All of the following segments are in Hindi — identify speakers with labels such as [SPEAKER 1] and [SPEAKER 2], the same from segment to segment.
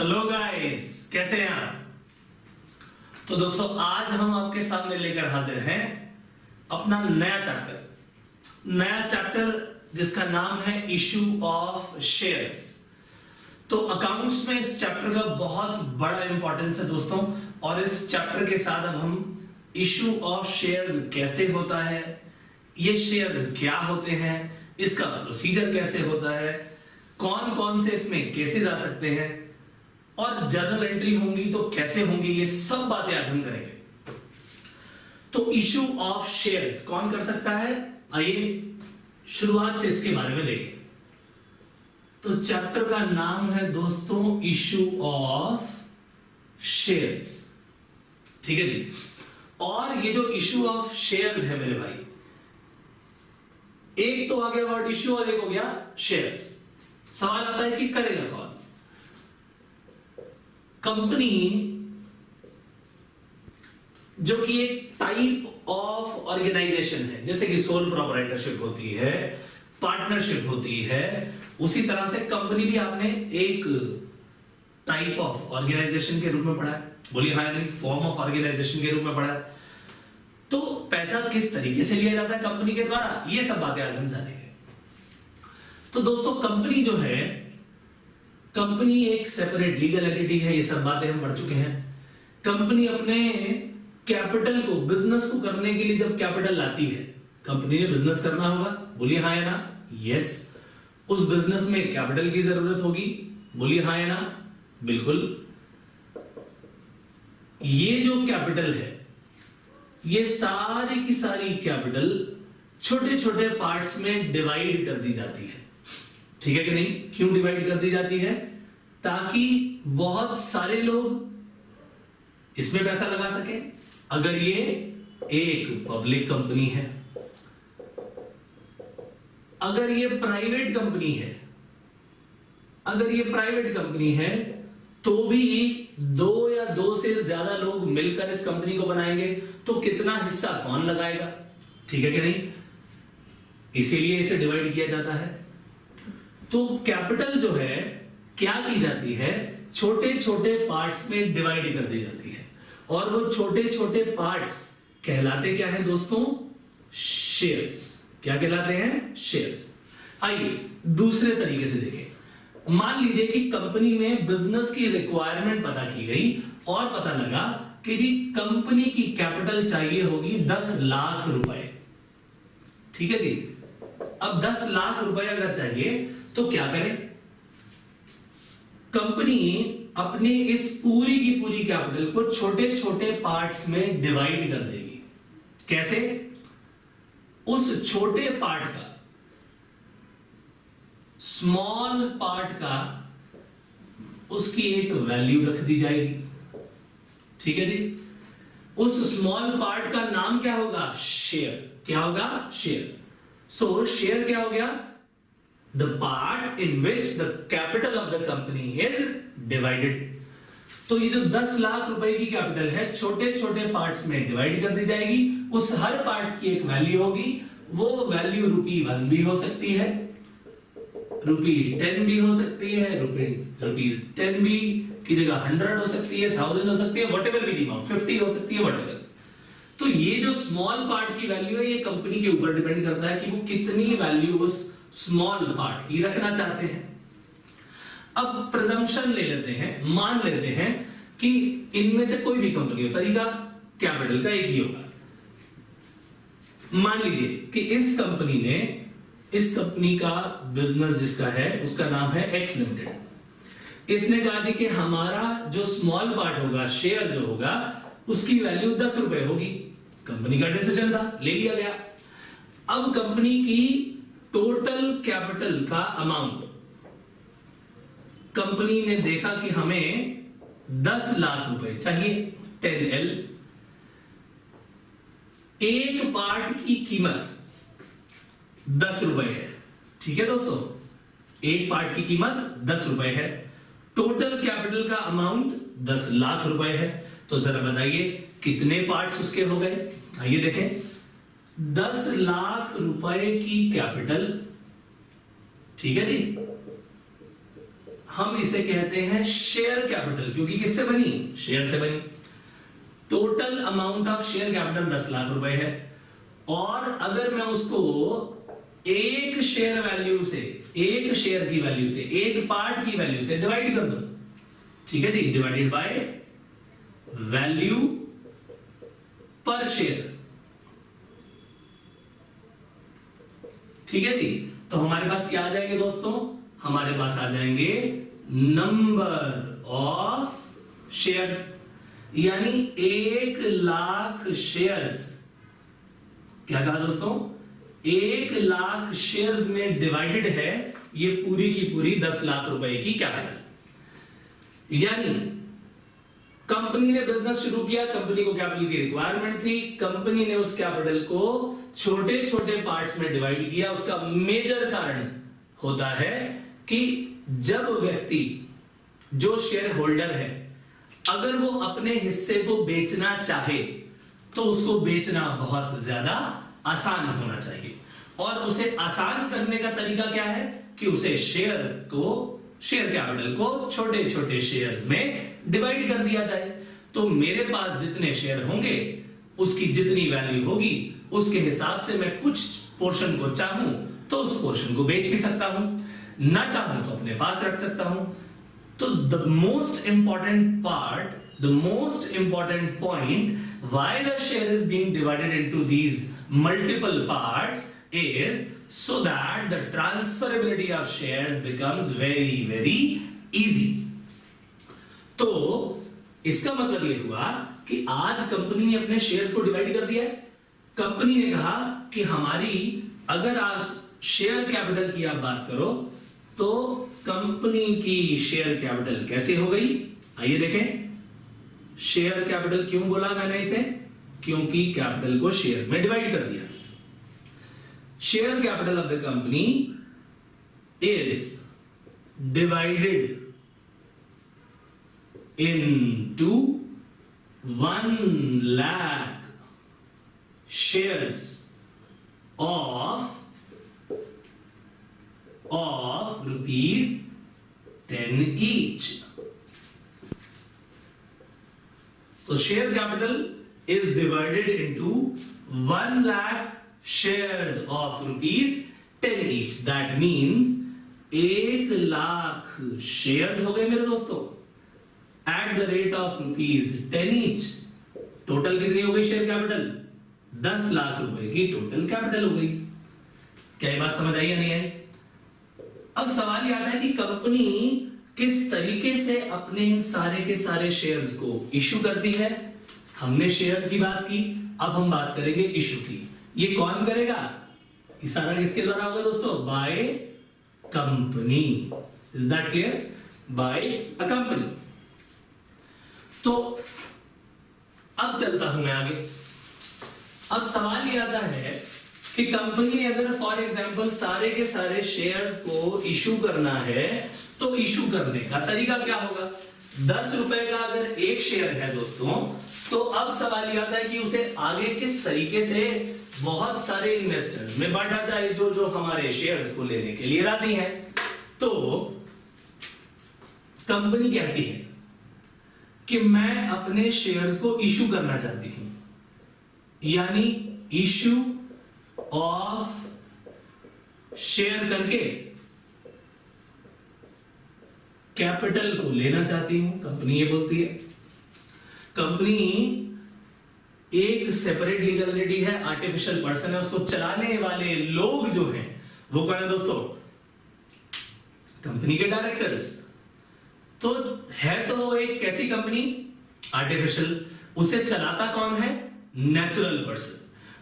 [SPEAKER 1] हेलो गाइस, कैसे हैं आप? तो दोस्तों आज हम आपके सामने लेकर हाजिर हैं अपना नया चैप्टर जिसका नाम है इशू ऑफ शेयर्स। तो अकाउंट्स में इस चैप्टर का बहुत बड़ा इंपॉर्टेंस है दोस्तों, और इस चैप्टर के साथ अब हम इशू ऑफ शेयर्स कैसे होता है, ये शेयर्स क्या होते हैं, इसका प्रोसीजर कैसे होता है, कौन कौन से इसमें केसेस आ सकते हैं और जर्नल एंट्री होंगी तो कैसे होंगी, ये सब बातें आज हम करेंगे। तो इशू ऑफ शेयर्स कौन कर सकता है, आइए शुरुआत से इसके बारे में देखें। तो चैप्टर का नाम है दोस्तों इशू ऑफ शेयर्स, ठीक है जी। और ये जो इशू ऑफ शेयर्स है मेरे भाई, एक तो आ गया वर्ड इशू और एक हो गया शेयर्स। सवाल आता है कि करेगा कौन? कंपनी जो कि एक टाइप ऑफ ऑर्गेनाइजेशन है, जैसे कि सोल प्रोप्राइटरशिप होती है, पार्टनरशिप होती है, उसी तरह से कंपनी भी आपने एक टाइप ऑफ ऑर्गेनाइजेशन के रूप में पढ़ा है। बोलिए हाँ या नहीं? फॉर्म ऑफ ऑर्गेनाइजेशन के रूप में पढ़ा है। तो पैसा किस तरीके से लिया जाता है कंपनी के द्वारा, ये सब बातें आज हम जानेंगे। तो दोस्तों कंपनी जो है, कंपनी एक सेपरेट लीगल एंटिटी है, ये सब बातें हम पढ़ चुके हैं। कंपनी अपने कैपिटल को, बिजनेस को करने के लिए जब कैपिटल लाती है, कंपनी ने बिजनेस करना होगा, बोलिए हाँ या ना? यस। उस बिजनेस में कैपिटल की जरूरत होगी, बोलिए हाँ या ना? बिल्कुल। ये जो कैपिटल है, ये सारी की सारी कैपिटल छोटे छोटे पार्ट्स में डिवाइड कर दी जाती है, ठीक है कि नहीं? क्यों डिवाइड कर दी जाती है? ताकि बहुत सारे लोग इसमें पैसा लगा सके। अगर ये एक पब्लिक कंपनी है, अगर ये प्राइवेट कंपनी है, तो भी दो या दो से ज्यादा लोग मिलकर इस कंपनी को बनाएंगे, तो कितना हिस्सा कौन लगाएगा, ठीक है कि नहीं? इसीलिए इसे डिवाइड किया जाता है। तो कैपिटल जो है क्या की जाती है, छोटे छोटे पार्ट्स में डिवाइड कर दी जाती है, और वो छोटे छोटे पार्ट्स कहलाते क्या है दोस्तों? शेयर्स। क्या कहलाते हैं? शेयर्स। आइए दूसरे तरीके से देखें। मान लीजिए कि कंपनी में बिजनेस की रिक्वायरमेंट पता की गई और पता लगा कि जी कंपनी की कैपिटल चाहिए होगी 10 लाख रुपए, ठीक है जी। अब 10 लाख रुपए अगर चाहिए तो क्या करें? कंपनी अपने इस पूरी की पूरी कैपिटल को छोटे छोटे पार्ट्स में डिवाइड कर देगी। कैसे? उस छोटे पार्ट का, स्मॉल पार्ट का, उसकी एक वैल्यू रख दी जाएगी, ठीक है जी। उस स्मॉल पार्ट का नाम क्या होगा? शेयर। क्या होगा? शेयर। सो शेयर क्या हो गया? The part in which the capital of the company is divided। तो ये जो 10 लाख रुपए की कैपिटल है, छोटे छोटे पार्ट्स में डिवाइड कर दी जाएगी। उस हर पार्ट की एक वैल्यू होगी। वो वैल्यू ₹1 भी हो सकती है, ₹10 भी हो सकती है, ₹10 भी की जगह 100 हो सकती है, 1000 हो सकती है, whatever भी दी अमाउंट, 50 हो सकती है, whatever। तो ये जो स्मॉल पार्ट की वैल्यू है, ये कंपनी के ऊपर डिपेंड करता है कि वो कितनी वैल्यू उस स्मॉल पार्ट की रखना चाहते हैं। अब प्रिजम्पशन ले लेते हैं, मान लेते हैं कि इनमें से कोई भी कंपनी हो, तरीका कैपिटल का एक ही होगा। मान लीजिए कि इस कंपनी का बिजनेस जिसका है उसका नाम है एक्स लिमिटेड। इसने कहा जी कि हमारा जो स्मॉल पार्ट होगा, शेयर जो होगा, उसकी वैल्यू 10 रुपए होगी। कंपनी का डिसीजन था, ले लिया गया। अब कंपनी की टोटल कैपिटल का अमाउंट, कंपनी ने देखा कि हमें 10 लाख रुपए चाहिए, 10L। एक पार्ट की कीमत 10 रुपए है, ठीक है दोस्तों? एक पार्ट की कीमत 10 रुपए है, टोटल कैपिटल का अमाउंट 10 लाख रुपए है। तो जरा बताइए कितने पार्ट्स उसके हो गए? आइए देखें। 10 लाख रुपए की कैपिटल, ठीक है जी। हम इसे कहते हैं शेयर कैपिटल, क्योंकि किससे बनी? शेयर से बनी। Total amount of share capital 10 lakh रुपए है, और अगर मैं उसको एक शेयर वैल्यू से, एक शेयर की वैल्यू से, एक पार्ट की वैल्यू से डिवाइड कर दूं, ठीक है जी, डिवाइडेड बाय वैल्यू पर शेयर, ठीक है जी, तो हमारे पास क्या आ जाएंगे दोस्तों? हमारे पास आ जाएंगे नंबर ऑफ शेयर्स, यानी 1 लाख शेयर्स। क्या कहा दोस्तों? 1 लाख शेयर्स में डिवाइडेड है ये पूरी की पूरी 10 लाख रुपए की कैपिटल। यानी कंपनी ने बिजनेस शुरू किया, कंपनी को कैपिटल की रिक्वायरमेंट थी, कंपनी ने उस कैपिटल को छोटे छोटे पार्ट्स में डिवाइड किया। उसका मेजर कारण होता है कि जब व्यक्ति जो शेयर होल्डर है, अगर वो अपने हिस्से को बेचना चाहे तो उसको बेचना बहुत ज्यादा आसान होना चाहिए, और उसे आसान करने का तरीका क्या है कि उसे शेयर कैपिटल को छोटे छोटे शेयर्स में डिवाइड कर दिया जाए। तो मेरे पास जितने शेयर होंगे, उसकी जितनी वैल्यू होगी, उसके हिसाब से मैं कुछ पोर्शन को चाहूं तो उस पोर्शन को बेच भी सकता हूं, ना चाहूं तो अपने पास रख सकता हूं। तो the most important part, the most important point why the share is being divided into these multiple parts is so that the transferability of shares becomes very very easy। तो इसका मतलब ये हुआ कि आज कंपनी ने अपने शेयर्स को डिवाइड कर दिया है। कंपनी ने कहा कि हमारी, अगर आज शेयर कैपिटल की आप बात करो तो कंपनी की शेयर कैपिटल कैसे हो गई? आइए देखें। शेयर कैपिटल क्यों बोला मैंने इसे? क्योंकि कैपिटल को शेयर्स में डिवाइड कर दिया। Share capital of the company is divided into 1 lakh shares of rupees 10 each। So share capital is divided into 1 lakh shares of rupees 10 each। That means 1 lakh shares हो गए मेरे दोस्तों at the rate of rupees 10 each। Total कितनी हो गई शेयर कैपिटल? 10 लाख रुपए की टोटल कैपिटल हो गई। क्या ये बात समझ आई या नहीं आई? अब सवाल ये आता है कि कंपनी किस तरीके से अपने इन सारे के सारे शेयर्स को इशू करती है। हमने शेयर्स की बात की, अब हम बात करेंगे इशू की। ये कौन करेगा? ये सारा किसके द्वारा होगा दोस्तों? By company. Is that clear? By a company. तो अब चलता हूं मैं आगे। अब सवाल ये आता है कि कंपनी ने अगर फॉर एग्जांपल सारे के सारे शेयर्स को इशू करना है तो इशू करने का तरीका क्या होगा? 10 रुपए का अगर एक शेयर है दोस्तों, तो अब सवाल ये आता है कि उसे आगे किस तरीके से बहुत सारे इन्वेस्टर्स में बांटा जाए जो हमारे शेयर्स को लेने के लिए राजी हैं। तो कंपनी कहती है कि मैं अपने शेयर्स को इशू करना चाहती हूं, यानी इशू ऑफ शेयर करके कैपिटल को लेना चाहती हूं, कंपनी ये बोलती है। कंपनी एक सेपरेट लीगल एंटिटी है, आर्टिफिशियल पर्सन है, उसको चलाने वाले लोग जो हैं वो कौन है दोस्तों? कंपनी के डायरेक्टर्स। तो है तो वो एक कैसी कंपनी? आर्टिफिशियल। उसे चलाता कौन है? Natural person.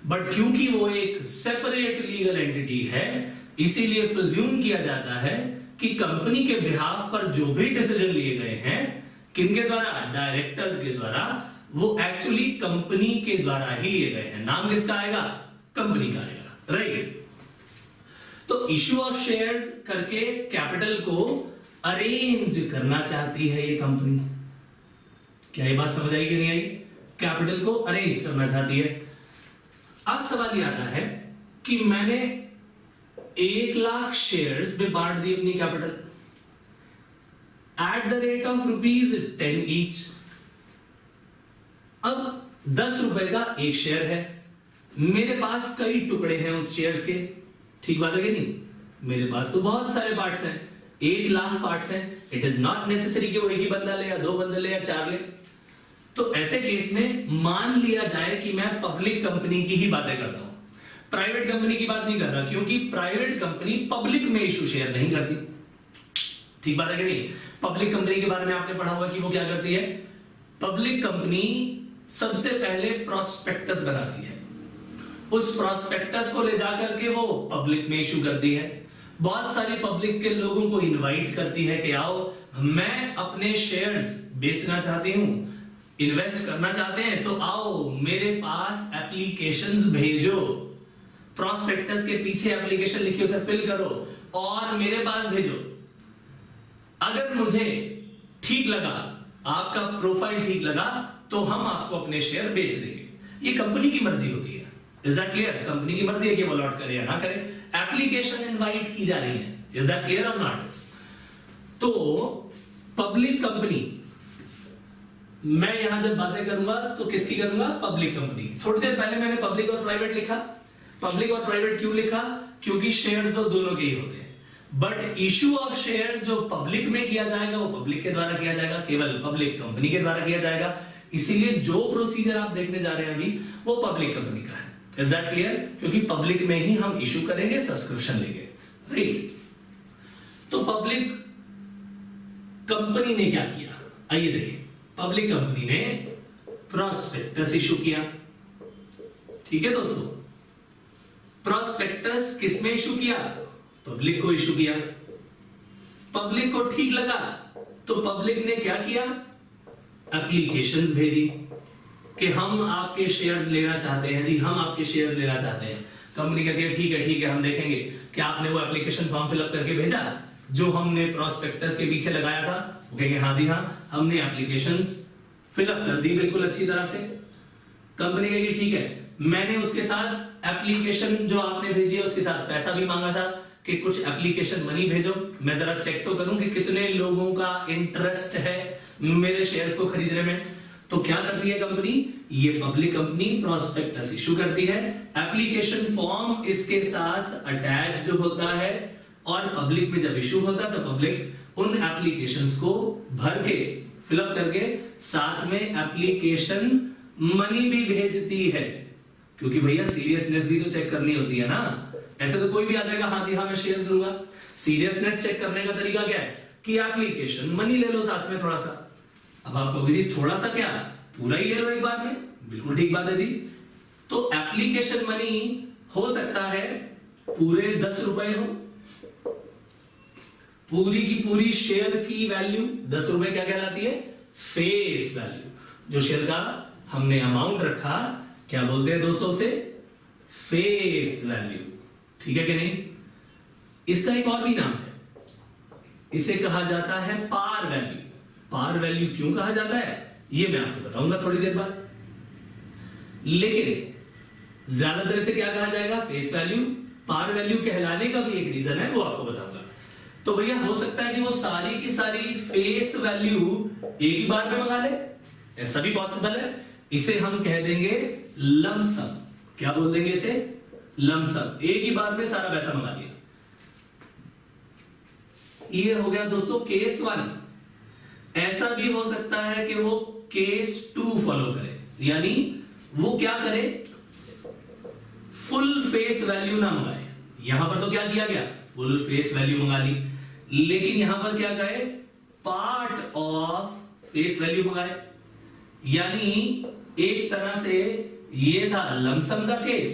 [SPEAKER 1] बट क्योंकि वो एक सेपरेट लीगल एंटिटी है, इसीलिए प्रिज्यूम किया जाता है कि कंपनी के बिहाफ पर जो भी डिसीजन लिए गए हैं, किनके द्वारा? डायरेक्टर्स के द्वारा, वो एक्चुअली कंपनी के द्वारा ही लिए गए हैं। नाम किसका आएगा? कंपनी का आएगा, राइट? तो इश्यू ऑफ शेयर्स करके कैपिटल को अरेंज करना चाहती है ये कंपनी। क्या ये बात समझ आई कि नहीं आई? कैपिटल को अरेंज करना चाहती है। अब सवाल ये आता है कि मैंने 1 लाख शेयर्स में बांट दी अपनी capital. At the rate of ₹10 each. अब 10 रुपए का एक शेयर है, मेरे पास कई टुकड़े हैं उस शेयर्स के, ठीक बात है कि नहीं? मेरे पास तो बहुत सारे पार्ट्स हैं, 1,00,000 पार्ट्स हैं। इट इज नॉट नेसेसरी कि वो एक ही बंदा ले या 2 बंदे ले या 4 ले। तो ऐसे केस में मान लिया जाए कि मैं पब्लिक कंपनी की ही बातें करता हूं, प्राइवेट कंपनी की बात नहीं कर रहा, क्योंकि प्राइवेट कंपनी पब्लिक में इशू शेयर नहीं करती, ठीक बात है कि नहीं? पब्लिक कंपनी के बारे में आपने पढ़ा होगा कि वो क्या करती है। पब्लिक कंपनी सबसे पहले प्रोस्पेक्टस बनाती है, उस प्रोस्पेक्टस को ले जाकर के वो पब्लिक में इशू करती है, बहुत सारी पब्लिक के लोगों को इनवाइट करती है कि आओ मैं अपने शेयर्स बेचना चाहती हूं, इन्वेस्ट करना चाहते हैं तो आओ मेरे पास एप्लीकेशंस भेजो, प्रोस्पेक्टस के पीछे एप्लीकेशन लिखी उसे फिल करो और मेरे पास भेजो। अगर मुझे ठीक लगा, आपका प्रोफाइल ठीक लगा, तो हम आपको अपने शेयर बेच देंगे। ये कंपनी की मर्जी होती है। Is that clear? कंपनी की मर्जी है कि वो अलॉट करे या ना करे, एप्लीकेशन इनवाइट की जा रही है। इज दैट क्लियर और नॉट? तो पब्लिक कंपनी, मैं यहां जब बातें करूंगा तो किसकी करूंगा? Public company. थोड़ी देर पहले मैंने पब्लिक और प्राइवेट लिखा। पब्लिक और प्राइवेट क्यों लिखा? क्योंकि शेयर्स तो दोनों के ही होते हैं, बट इशू ऑफ शेयर्स जो पब्लिक में किया जाएगा वो पब्लिक के द्वारा किया जाएगा, केवल पब्लिक कंपनी के द्वारा किया जाएगा। इसीलिए जो प्रोसीजर आप देखने जा रहे हैं अभी वो पब्लिक कंपनी का है। Is that clear? क्योंकि पब्लिक में ही हम इशू करेंगे, सब्सक्रिप्शन लेंगे, राइट? तो पब्लिक कंपनी ने क्या किया, आइए देखें। पब्लिक कंपनी ने प्रोस्पेक्टस इशू किया, ठीक है दोस्तों? प्रोस्पेक्टस किसमें इशू किया? पब्लिक को इशू किया। पब्लिक को ठीक लगा तो पब्लिक ने क्या किया? एप्लीकेशंस भेजी कि हम आपके शेयर्स लेना चाहते हैं जी, हम आपके शेयर्स लेना चाहते हैं। कंपनी कहती है ठीक है हम देखेंगे कि आपने वो एप्लीकेशन फॉर्म फिलअप करके भेजा जो हमने प्रोस्पेक्टस के पीछे लगाया था। वो कहेंगे हाँ जी हाँ, हमने एप्लीकेशंस फिलअप कर दी बिल्कुल अच्छी तरह से। कंपनी कहेगी ठीक है, मैंने उसके साथ एप्लीकेशन जो आपने भेजी है उसके साथ पैसा भी मांगा था कि कुछ एप्लीकेशन मनी भेजो, मैं जरा चेक तो करूं कि कितने लोगों का इंटरेस्ट है मेरे शेयर्स को खरीदने में। तो क्या करती है कंपनी? ये पब्लिक कंपनी प्रोस्पेक्टस इशू करती है, एप्लीकेशन फॉर्म इसके साथ अटैच जो होता है, और पब्लिक में जब इशू होता है तो पब्लिक उन एप्लीकेशंस को भर के फिलअप करके साथ में एप्लीकेशन मनी भी भेजती है, क्योंकि भैया सीरियसनेस भी तो चेक करनी होती है ना। ऐसे तो कोई भी आ जाएगा हाँ जी हाँ मैं शेयर्स लूंगा। सीरियसनेस चेक करने का तरीका क्या है कि एप्लीकेशन मनी ले लो साथ में थोड़ा सा। अब आप कहोगे जी थोड़ा सा क्या, पूरा ही ले लो एक बार में। बिल्कुल ठीक बात है जी। तो एप्लीकेशन मनी हो सकता है पूरे 10 रुपए हो, पूरी की पूरी शेयर की वैल्यू 10 रुपए क्या कहलाती है? Face value. जो शेयर का हमने अमाउंट रखा क्या बोलते हैं दोस्तों उसे? फेस वैल्यू, ठीक है कि नहीं? इसका एक और भी नाम है, इसे कहा जाता है पार वैल्यू। पार वैल्यू क्यों कहा जाता है ये मैं आपको बताऊंगा थोड़ी देर बाद, लेकिन ज्यादातर इसे क्या कहा जाएगा? Face value. पार वैल्यू कहलाने का भी एक रीजन है, वो आपको बताऊंगा। तो भैया हो सकता है कि वो सारी की सारी फेस वैल्यू एक ही बार में मंगा ले, ऐसा भी पॉसिबल है। इसे हम कह देंगे लमसम। क्या बोल देंगे इसे? लमसम। एक ही बार में सारा पैसा मंगा लिया। ये हो गया दोस्तों केस 1। ऐसा भी हो सकता है कि वो केस 2 फॉलो करे, यानी वो क्या करे? फुल फेस वैल्यू ना मंगाए। यहां पर तो क्या किया गया? फुल फेस वैल्यू मंगा ली, लेकिन यहां पर क्या कहे? पार्ट ऑफ फेस वैल्यू मंगाए। यानी एक तरह से ये था लमसम का केस,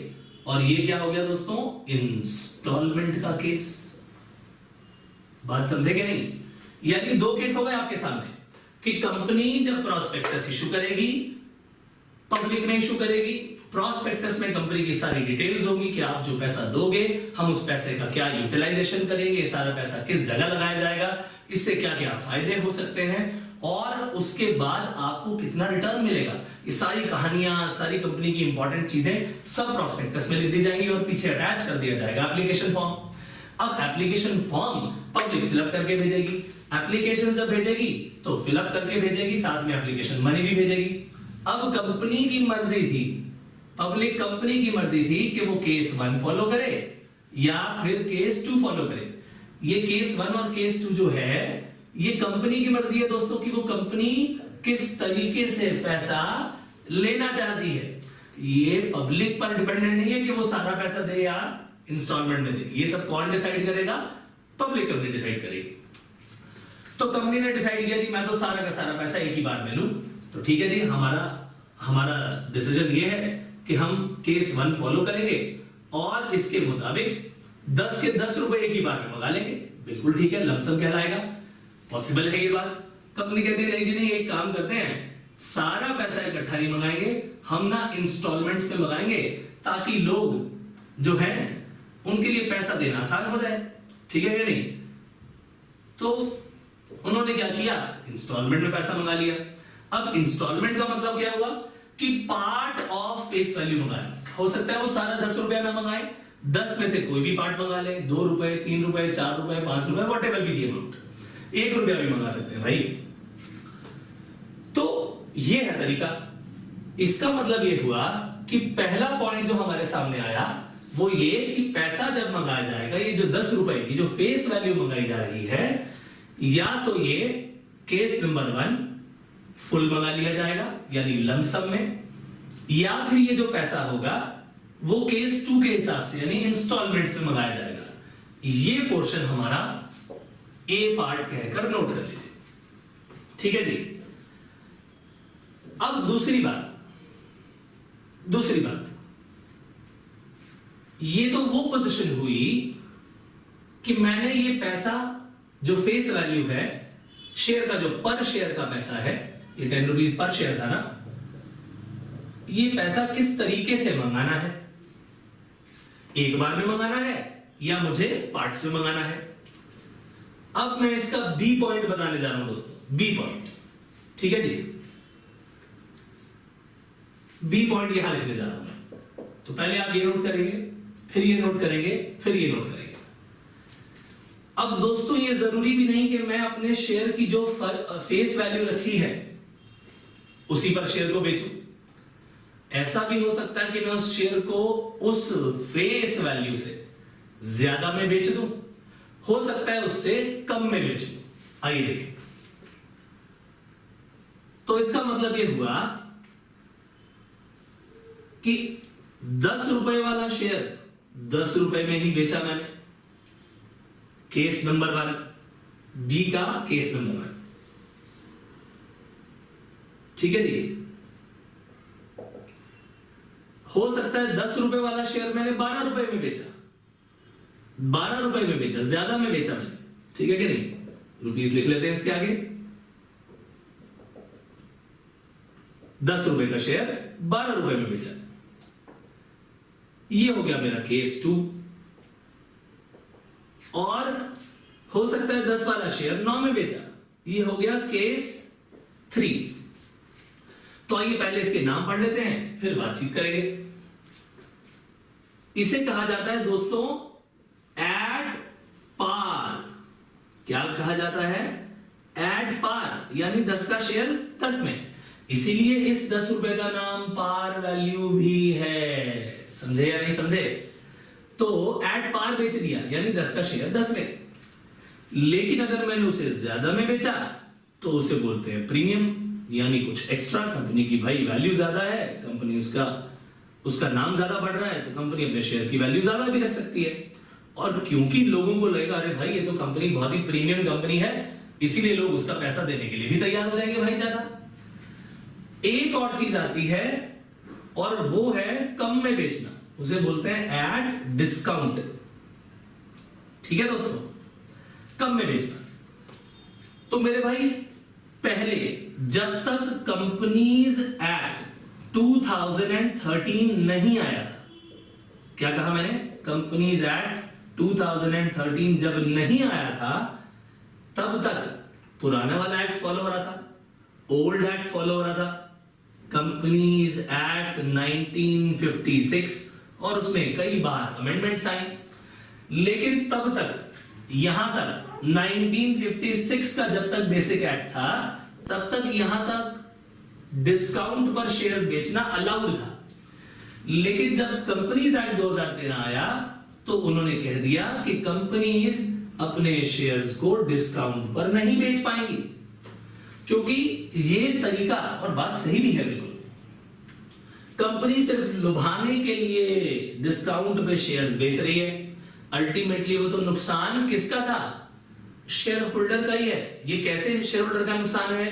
[SPEAKER 1] और ये क्या हो गया दोस्तों? इंस्टॉलमेंट का केस। बात समझे कि नहीं? यानी 2 केस हो गए आपके सामने कि कंपनी जब प्रोस्पेक्टस इशू करेगी, पब्लिक में इशू करेगी। प्रोस्पेक्टस में कंपनी की सारी डिटेल्स होगी कि आप जो पैसा दोगे हम उस पैसे का क्या यूटिलाइजेशन करेंगे, सारा पैसा किस जगह लगाया जाएगा, इससे क्या क्या फायदे हो सकते हैं, और उसके बाद आपको कितना रिटर्न मिलेगा। ये सारी कहानियां, सारी कंपनी की इंपॉर्टेंट चीजें सब प्रोस्पेक्टस में लिख दी जाएंगी और पीछे अटैच कर दिया जाएगा एप्लीकेशन फॉर्म। अब एप्लीकेशन फॉर्म पब्लिक फिलअप करके भेजेगी। एप्लीकेशन जब भेजेगी तो फिलअप करके भेजेगी, साथ में एप्लीकेशन मनी भी भेजेगी। अब कंपनी की मर्जी थी, पब्लिक कंपनी की मर्जी थी कि वो केस 1 फॉलो करे या फिर केस 2 फॉलो करे। ये केस 1 और केस 2 जो है ये कंपनी की मर्जी है दोस्तों कि वो कंपनी किस तरीके से पैसा लेना चाहती है। ये पब्लिक पर डिपेंडेंट नहीं है कि वो सारा पैसा दे या इंस्टॉलमेंट में दे। ये सब कौन डिसाइड करेगा? पब्लिक कंपनी डिसाइड करेगी। तो कंपनी ने डिसाइड किया जी मैं तो सारा का सारा पैसा एक ही बार में लूं, तो ठीक है जी, हमारा डिसीजन ये है कि हम केस 1 फॉलो करेंगे और इसके मुताबिक 10 के 10 रुपए एक ही बार में मंगा लेंगे। बिल्कुल ठीक है, लमसम कहलाएगा, पॉसिबल है ये बात। कंपनी कहती है नहीं जी नहीं, एक काम करते हैं, सारा पैसा इकट्ठा नहीं मंगाएंगे, हम ना इंस्टॉलमेंट्स में मंगाएंगे ताकि लोग जो है उनके लिए पैसा देना आसान हो जाए। ठीक है या नहीं? तो उन्होंने क्या किया? इंस्टॉलमेंट में पैसा मंगा लिया। अब इंस्टॉलमेंट का मतलब क्या हुआ कि पार्ट ऑफ फेस वैल्यू मंगाया। हो सकता है वो सारा 10 रुपया ना मंगाए, 10 में से कोई भी पार्ट मंगा ले, 2 रुपए, 3 रुपए, 4 रुपए, 5 रुपए, वॉटेवर भी दी अमाउंट, 1 रुपया भी मंगा सकते हैं भाई। तो ये है तरीका। इसका मतलब ये हुआ कि पहला पॉइंट जो हमारे सामने आया वो ये कि पैसा जब मंगाया जाएगा, ये जो 10 रुपए की जो फेस वैल्यू मंगाई जा रही है, या तो ये केस नंबर 1 फुल मंगा लिया जाएगा यानी लमसम में, या फिर ये जो पैसा होगा वो केस 2 के हिसाब से यानी इंस्टॉलमेंट्स में मंगाया जाएगा। ये पोर्शन हमारा ए पार्ट कहकर नोट कर लीजिए। ठीक है जी। अब दूसरी बात, ये तो वो पोजीशन हुई कि मैंने ये पैसा जो फेस वैल्यू है, शेयर का जो पर शेयर का पैसा है, ये 10 रुपीज पर शेयर था ना, ये पैसा किस तरीके से मंगाना है? एक बार में मंगाना है या मुझे पार्ट्स में मंगाना है? अब मैं इसका बी पॉइंट बताने जा रहा हूं दोस्तों, बी पॉइंट। ठीक है जी, बी पॉइंट यहां लिखने जा रहा हूं मैं। तो पहले आप ये नोट करेंगे, फिर ये नोट करेंगे, फिर ये नोट करेंगे। अब दोस्तों ये जरूरी भी नहीं कि मैं अपने शेयर की जो फेस वैल्यू रखी है उसी पर शेयर को बेचूं। ऐसा भी हो सकता है कि मैं उस शेयर को उस फेस वैल्यू से ज्यादा में बेच दूं, हो सकता है उससे कम में बेचूं। आइए देखें। तो इसका मतलब यह हुआ कि 10 रुपए वाला शेयर 10 रुपए में ही बेचा मैंने, केस नंबर 1, बी का केस नंबर 1। ठीक है जी। हो सकता है 10 रुपए वाला शेयर मैंने 12 रुपए में बेचा, 12 रुपए में बेचा, ज्यादा में बेचा मैंने। ठीक है कि नहीं? रुपीस लिख लेते हैं इसके आगे। 10 रुपए का शेयर 12 रुपए में बेचा, ये हो गया मेरा केस 2। और हो सकता है 10 वाला शेयर 9 में बेचा, ये हो गया केस 3। तो आइए पहले इसके नाम पढ़ लेते हैं, फिर बातचीत करेंगे। इसे कहा जाता है दोस्तों एट पार। क्या कहा जाता है? एट पार, यानी 10 का शेयर 10 में, इसीलिए इस 10 रुपए का नाम पार वैल्यू भी है। समझे या नहीं समझे? तो एट पार बेच दिया यानी 10 का शेयर 10 में। लेकिन अगर मैंने उसे ज्यादा में बेचा तो उसे बोलते हैं प्रीमियम, यानी कुछ एक्स्ट्रा। कंपनी की भाई वैल्यू ज्यादा है, कंपनी उसका नाम ज्यादा बढ़ रहा है, तो कंपनी अपने शेयर की वैल्यू ज्यादा भी रख सकती है। और क्योंकि लोगों को लगेगा अरे भाई ये तो कंपनी बहुत ही प्रीमियम कंपनी है, इसीलिए लोग उसका पैसा देने के लिए भी तैयार हो जाएंगे भाई ज्यादा। एक और चीज आती है और वो है कम में बेचना, उसे बोलते हैं एट डिस्काउंट। ठीक है दोस्तों, कम में बेचना। तो मेरे भाई पहले जब तक कंपनीज एक्ट 2013 नहीं आया था, क्या कहा मैंने? कंपनीज एक्ट 2013 जब नहीं आया था तब तक पुराना वाला एक्ट फॉलो हो रहा था, ओल्ड एक्ट फॉलो हो रहा था, कंपनीज एक्ट 1956, और उसमें कई बार अमेंडमेंट्स आई। लेकिन तब तक यहां तक 1956 का जब तक बेसिक एक्ट था तब तक यहां तक डिस्काउंट पर शेयर्स बेचना अलाउड था, लेकिन जब कंपनीज एक्ट 2013 आया तो उन्होंने कह दिया कि कंपनीज अपने शेयर्स को डिस्काउंट पर नहीं बेच पाएंगी, क्योंकि ये तरीका, और बात सही भी है बिल्कुल, कंपनी सिर्फ लुभाने के लिए डिस्काउंट पे शेयर्स बेच रही है, अल्टीमेटली वो तो नुकसान किसका था? शेयर होल्डर का ही है। ये कैसे शेयर होल्डर का नुकसान है,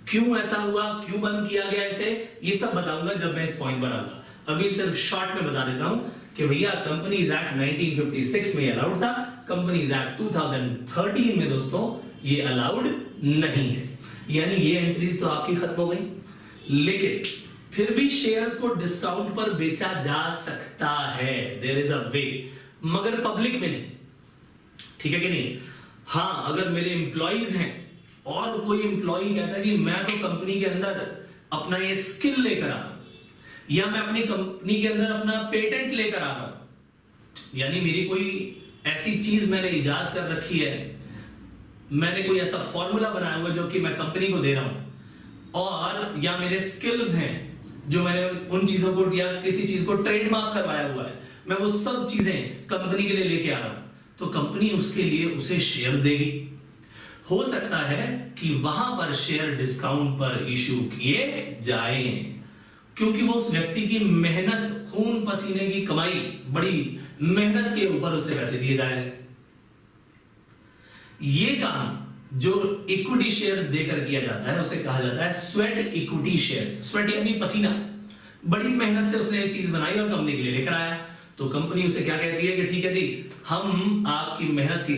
[SPEAKER 1] क्यों ऐसा हुआ, क्यों बंद किया गया इसे, ये सब बताऊंगा जब मैं इस पॉइंट पर आऊंगा। अभी सिर्फ शॉर्ट में बता देता हूं कि भैया कंपनीज एक्ट 1956 में अलाउड था, कंपनीज एक्ट 2013 में दोस्तों ये अलाउड नहीं है, यानी ये एंट्रीज तो आपकी खत्म हो गई, लेकिन फिर भी शेयर्स को डिस्काउंट पर बेचा जा सकता है, देयर इज अ वे, मगर पब्लिक में नहीं, ठीक है कि नहीं? हाँ, अगर मेरे एम्प्लॉइज हैं और कोई एम्प्लॉई कहता है जी मैं तो कंपनी के अंदर अपना ये स्किल लेकर आ रहा हूं, या मैं अपनी कंपनी के अंदर अपना पेटेंट लेकर आ रहा हूं, यानी मेरी कोई ऐसी चीज मैंने इजाद कर रखी है, मैंने कोई ऐसा फॉर्मूला बनाया हुआ जो कि मैं कंपनी को दे रहा हूं, और या मेरे स्किल्स हैं जो मैंने उन चीजों को या किसी चीज को ट्रेडमार्क करवाया हुआ है, मैं वो सब चीजें कंपनी के लिए लेके आ रहा हूं, तो कंपनी उसके लिए उसे शेयर्स देगी। हो सकता है कि वहां पर शेयर डिस्काउंट पर इशू किए जाएं, क्योंकि वो उस व्यक्ति की मेहनत, खून पसीने की कमाई, बड़ी मेहनत के ऊपर उसे पैसे दिए जा रहे हैं। ये काम जो इक्विटी शेयर्स देकर किया जाता है उसे कहा जाता है स्वेट इक्विटी शेयर्स। स्वेट यानी पसीना, बड़ी मेहनत से उसने ये चीज बनाई और कंपनी के लिए लेकर आया, तो कंपनी उसे क्या कहती है कि ठीक है जी, हम आपकी मेहनत की